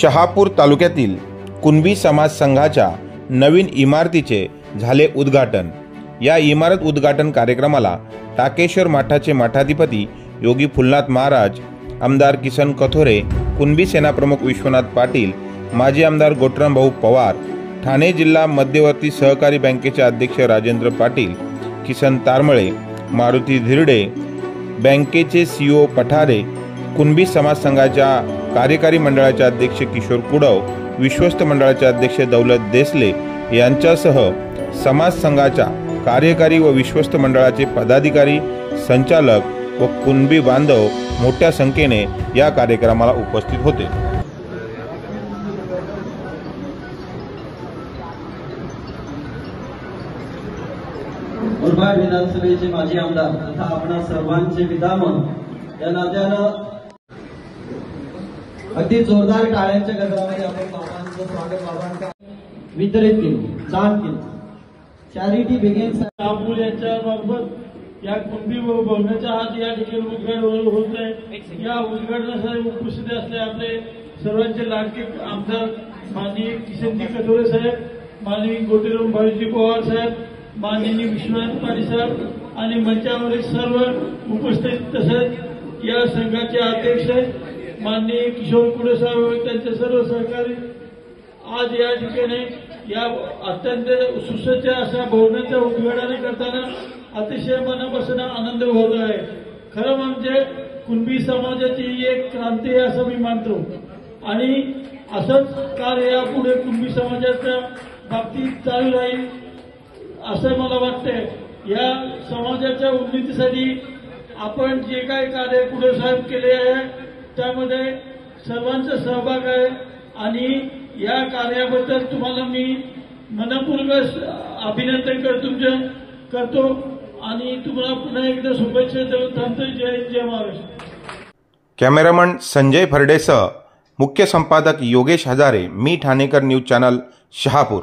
शहापूर तालुक्यातील कुणबी समाज संघाच्या नवीन इमारतीचे झाले उद्घाटन। या इमारत उद्घाटन कार्यक्रमाला टाकेश्वर मठाचे मठाधिपती योगी फुलनाथ महाराज, आमदार किसन कथोरे, कुणबी सेना प्रमुख विश्वनाथ पाटील, माजी आमदार गोटराम भाऊ पवार, ठाणे जिल्हा मध्यवर्ती सहकारी बँकेचे अध्यक्ष राजेंद्र पाटील, किसन तारमळे, मारुती धिरडे, बँकेचे सीईओ पठारे, कुणबी समाज संघाच्या कार्यकारी मंडळाचे अध्यक्ष किशोर कुडव, विश्वस्त मंडळाचे अध्यक्ष दौलत देसले यांच्यासह समाज संघाच्या कार्यकारी व विश्वस्त मंडळाचे पदाधिकारी, संचालक व कुणबी बांधव मोठ्या संख्येने या कार्यक्रमाला उपस्थित होते। मुरबाड विधानसभेचे माजी आमदार तथा आपणा सर्वांचे विधान या नात्यानं अगदी जोरदार टाळ्यांच्या गजरामध्ये आपण बाबांचं स्वागत बाबांना वितरित केलं, दान केलं। चॅरिटी बिगिन्स शहापूर यांच्यामार्फत या कुणबी भवनाच्या आज या ठिकाणी उद्घाटन होत आहे। या उद्घाटनासाठी उपस्थित असले आपले सर्वांचे लाडके आमदार माननीय किसनजी कथोरे साहेब, माननीय गोटराम भाऊजी पवार साहेब, माननीय विश्वनाथ पाटील साहेब आणि मंचावरील सर्व उपस्थित, तसेच या संघाचे अध्यक्ष माननीय किशोर कुडे साहेब, त्यांचे सर्व सहकारी आज या ठिकाणी या अत्यंत सुसज्ज अशा भवनाचं उद्घाटन करताना अतिशय मनापासून आनंद होत आहे। खरं म्हणजे कुणबी समाजाची एक क्रांती आहे असं मी मानतो आणि असंच कार्य यापुढे कुणबी समाजाच्या बाबतीत चालू राहील असं मला वाटतंय। या समाजाच्या उन्नतीसाठी आपण जे काही कार्य कुडे साहेब केले आहे त्यामध्ये सर्वांचा सहभाग आहे आणि या कार्याबद्दल तुम्हाला मी मनपूर्वक अभिनंदन करतो आणि तुम्हाला पुन्हा एकदा शुभेच्छा देऊन थांबतो। जय हिंद, जय महाराष्ट्र। कॅमेरामन संजय फरडेसह मुख्य संपादक योगेश हजारे, मी ठाणेकर न्यूज चॅनल, शहापूर।